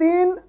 3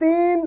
3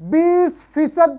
20%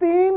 3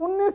19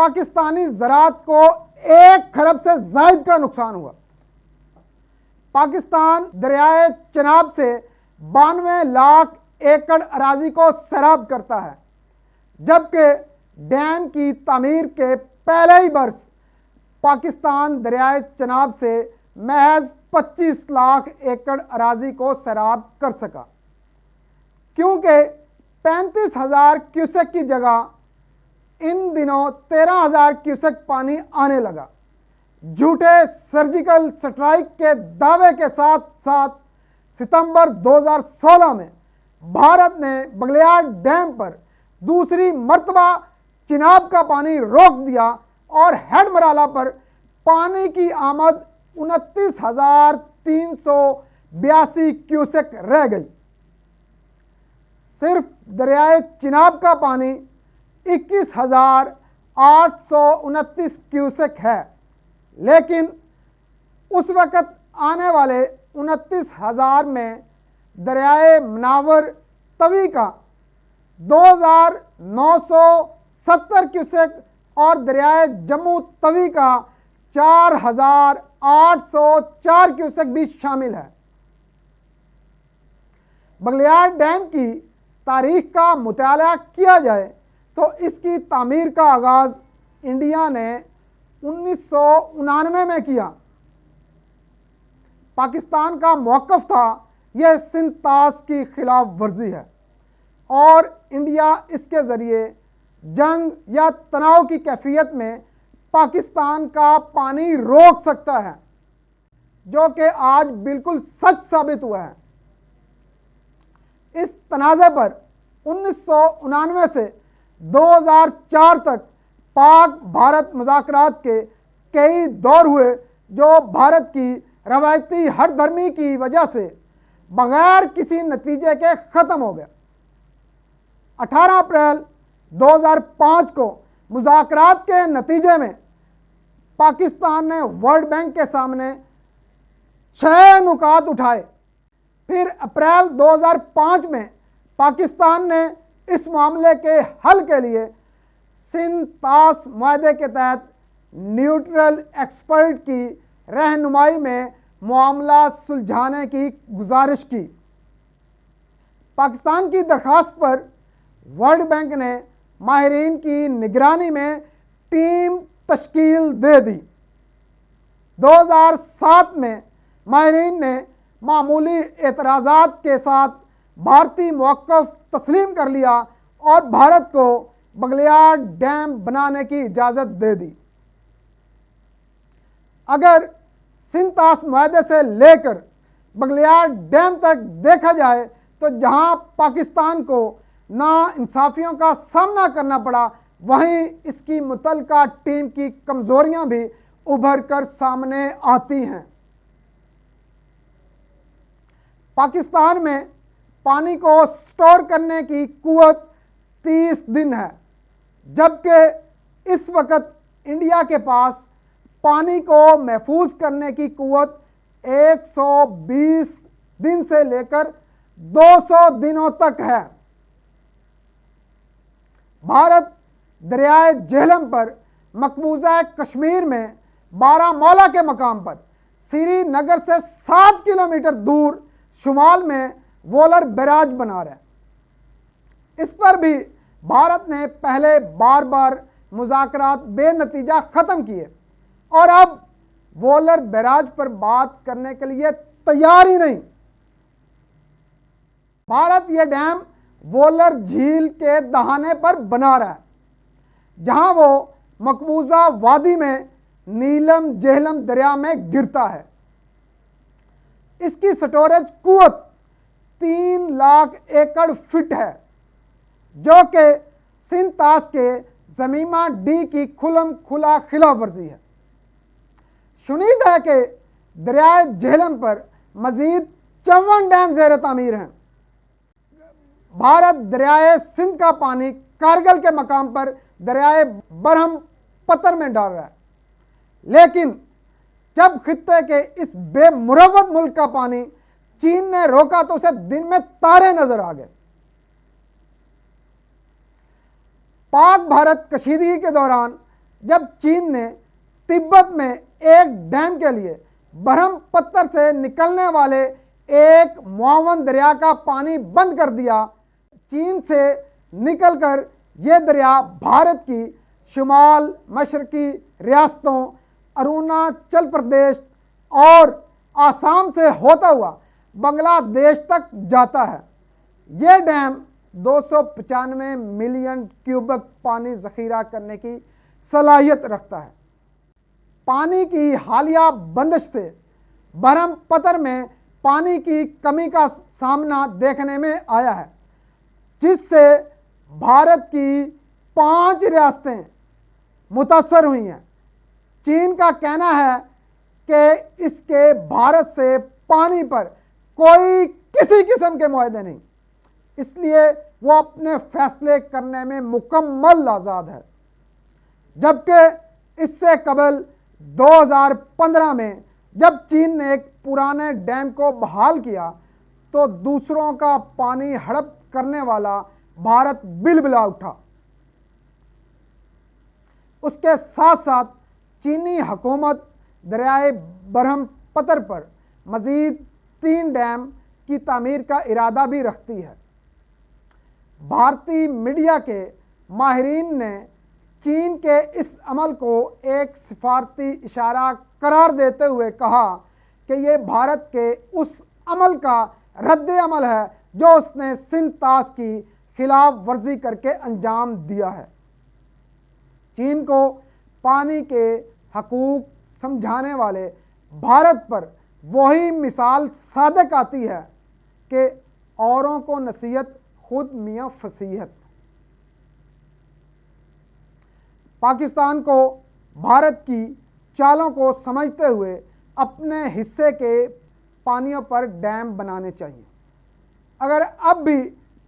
پاکستانی زراعت کو 1 کھرب سے زائد کا نقصان ہوا۔ پاکستان دریائے چناب سے 92 لاکھ ایکڑ اراضی کو سیراب کرتا ہے، جبکہ ڈیم کی تعمیر کے پہلے ہی برس پاکستان دریائے چناب سے محض 25 لاکھ ایکڑ اراضی کو سیراب کر سکا، کیونکہ 35,000 کیوسک کی جگہ ان دنوں 13,000 کیوسک پانی آنے لگا۔ جھوٹے سرجیکل سٹرائک کے دعوے کے ساتھ ساتھ ستمبر 2016 میں بھارت نے بگلیار ڈیم پر دوسری مرتبہ چناب کا پانی روک دیا اور ہیڈ مرالہ پر پانی کی آمد 29,382 کیوسک رہ گئی۔ صرف دریائے چناب کا پانی 21,829 کیوسک ہے، لیکن اس وقت آنے والے 29,000 میں دریائے مناور توی کا 2,970 کیوسک اور دریائے جموں توی کا 4,804 کیوسک بھی شامل ہے۔ بگلیار ڈیم کی تاریخ کا مطالعہ کیا جائے تو اس کی تعمیر کا آغاز انڈیا نے 1999 میں کیا۔ پاکستان کا موقف تھا یہ سندھ طاس کی خلاف ورزی ہے اور انڈیا اس کے ذریعے جنگ یا تناؤ کی کیفیت میں پاکستان کا پانی روک سکتا ہے، جو کہ آج بالکل سچ ثابت ہوا ہے۔ اس تنازع پر 1999 سے 2004 تک پاک بھارت مذاکرات کے کئی دور ہوئے، جو بھارت کی روایتی ہٹ دھرمی کی وجہ سے بغیر کسی نتیجے کے ختم ہو گیا۔ 18 اپریل 2005 کو مذاکرات کے نتیجے میں پاکستان نے ورلڈ بینک کے سامنے 6 نکات اٹھائے۔ پھر اپریل 2005 میں پاکستان نے اس معاملے کے حل کے لیے سندھ طاس معاہدے کے تحت نیوٹرل ایکسپرٹ کی رہنمائی میں معاملہ سلجھانے کی گزارش کی۔ پاکستان کی درخواست پر ورلڈ بینک نے ماہرین کی نگرانی میں ٹیم تشکیل دے دی۔ 2007 میں ماہرین نے معمولی اعتراضات کے ساتھ بھارتی موقف تسلیم کر لیا اور بھارت کو بگلیار ڈیم بنانے کی اجازت دے دی۔ اگر سندھ طاس معاہدے سے لے کر بگلیار ڈیم تک دیکھا جائے تو جہاں پاکستان کو ناانصافیوں کا سامنا کرنا پڑا، وہیں اس کی متعلقہ ٹیم کی کمزوریاں بھی ابھر کر سامنے آتی ہیں۔ پاکستان میں پانی کو سٹور کرنے کی قوت 30 دن ہے، جبکہ اس وقت انڈیا کے پاس پانی کو محفوظ کرنے کی قوت 120 دن سے لے کر 200 دنوں تک ہے۔ بھارت دریائے جہلم پر مقبوضہ کشمیر میں بارہ مولا کے مقام پر سری نگر سے 7 کلومیٹر دور شمال میں وولر بیراج بنا رہا ہے۔ اس پر بھی بھارت نے پہلے بار بار مذاکرات بے نتیجہ ختم کیے اور اب وولر بیراج پر بات کرنے کے لیے تیار ہی نہیں۔ بھارت یہ ڈیم وولر جھیل کے دہانے پر بنا رہا ہے، جہاں وہ مقبوضہ وادی میں نیلم جہلم دریا میں گرتا ہے۔ اس کی سٹوریج قوت 3 لاکھ ایکڑ فٹ ہے، جو کہ سندھ طاس کے زمیمہ ڈی کی کھلم کھلا خلاف ورزی ہے۔ شنید ہے کہ دریائے جہلم پر مزید 54 ڈیم زیر تعمیر ہیں۔ بھارت دریائے سندھ کا پانی کارگل کے مقام پر دریائے برہم پتر میں ڈال رہا ہے، لیکن جب خطے کے اس بے مروت ملک کا پانی چین نے روکا تو اسے دن میں تارے نظر آ گئے۔ پاک بھارت کشیدگی کے دوران جب چین نے تبت میں ایک ڈیم کے لیے برہم پتر سے نکلنے والے ایک معاون دریا کا پانی بند کر دیا، چین سے نکل کر یہ دریا بھارت کی شمال مشرقی ریاستوں اروناچل پردیش اور آسام سے ہوتا ہوا بنگلہ دیش تک جاتا ہے۔ یہ ڈیم 295 ملین کیوبک پانی ذخیرہ کرنے کی صلاحیت رکھتا ہے۔ پانی کی حالیہ بندش سے برہم پتر میں پانی کی کمی کا سامنا دیکھنے میں آیا ہے، جس سے بھارت کی 5 ریاستیں متاثر ہوئی ہیں۔ چین کا کہنا ہے کہ اس کے بھارت سے پانی پر کوئی کسی قسم کے معاہدے نہیں، اس لیے وہ اپنے فیصلے کرنے میں مکمل آزاد ہے۔ جبکہ اس سے قبل 2015 میں جب چین نے ایک پرانے ڈیم کو بحال کیا تو دوسروں کا پانی ہڑپ کرنے والا بھارت بلبلا اٹھا۔ اس کے ساتھ ساتھ چینی حکومت دریائے برہم پتر پر مزید 3 ڈیم کی تعمیر کا ارادہ بھی رکھتی ہے۔ بھارتی میڈیا کے ماہرین نے چین کے اس عمل کو ایک سفارتی اشارہ قرار دیتے ہوئے کہا کہ یہ بھارت کے اس عمل کا رد عمل ہے جو اس نے سندھ طاس کی خلاف ورزی کر کے انجام دیا ہے۔ چین کو پانی کے حقوق سمجھانے والے بھارت پر وہی مثال صادق آتی ہے کہ اوروں کو نصیحت خود میاں فصیحت۔ پاکستان کو بھارت کی چالوں کو سمجھتے ہوئے اپنے حصے کے پانیوں پر ڈیم بنانے چاہیے۔ اگر اب بھی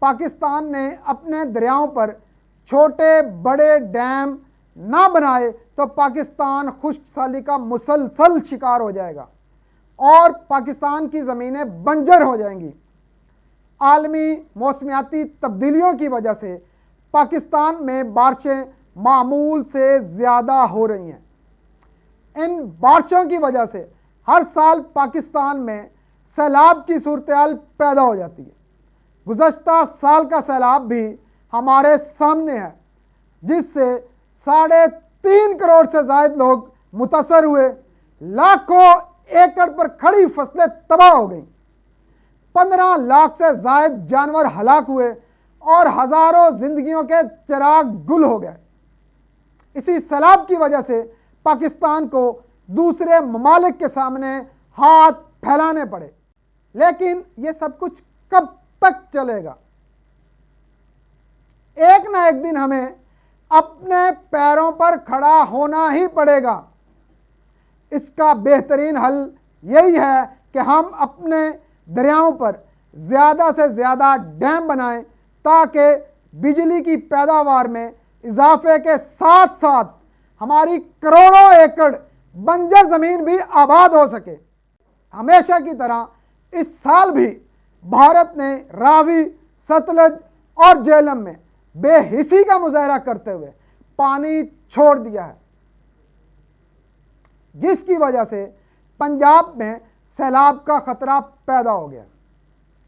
پاکستان نے اپنے دریاؤں پر چھوٹے بڑے ڈیم نہ بنائے تو پاکستان خشک سالی کا مسلسل شکار ہو جائے گا اور پاکستان کی زمینیں بنجر ہو جائیں گی۔ عالمی موسمیاتی تبدیلیوں کی وجہ سے پاکستان میں بارشیں معمول سے زیادہ ہو رہی ہیں۔ ان بارشوں کی وجہ سے ہر سال پاکستان میں سیلاب کی صورتحال پیدا ہو جاتی ہے۔ گزشتہ سال کا سیلاب بھی ہمارے سامنے ہے، جس سے 3.5 کروڑ سے زائد لوگ متاثر ہوئے، لاکھوں ایکڑ پر کھڑی فصلیں تباہ ہو گئیں، 15 لاکھ سے زائد جانور ہلاک ہوئے اور ہزاروں زندگیوں کے چراغ گل ہو گئے۔ اسی سیلاب کی وجہ سے پاکستان کو دوسرے ممالک کے سامنے ہاتھ پھیلانے پڑے، لیکن یہ سب کچھ کب تک چلے گا؟ ایک نہ ایک دن ہمیں اپنے پیروں پر کھڑا ہونا ہی پڑے گا۔ اس کا بہترین حل یہی ہے کہ ہم اپنے دریاؤں پر زیادہ سے زیادہ ڈیم بنائیں تاکہ بجلی کی پیداوار میں اضافے کے ساتھ ساتھ ہماری کروڑوں ایکڑ بنجر زمین بھی آباد ہو سکے۔ ہمیشہ کی طرح اس سال بھی بھارت نے راوی، ستلج اور جہلم میں بے حسی کا مظاہرہ کرتے ہوئے پانی چھوڑ دیا ہے، جس کی وجہ سے پنجاب میں سیلاب کا خطرہ پیدا ہو گیا۔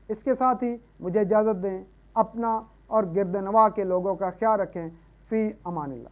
اس کے ساتھ ہی مجھے اجازت دیں، اپنا اور گرد نواح کے لوگوں کا خیال رکھیں۔ فی امان اللہ۔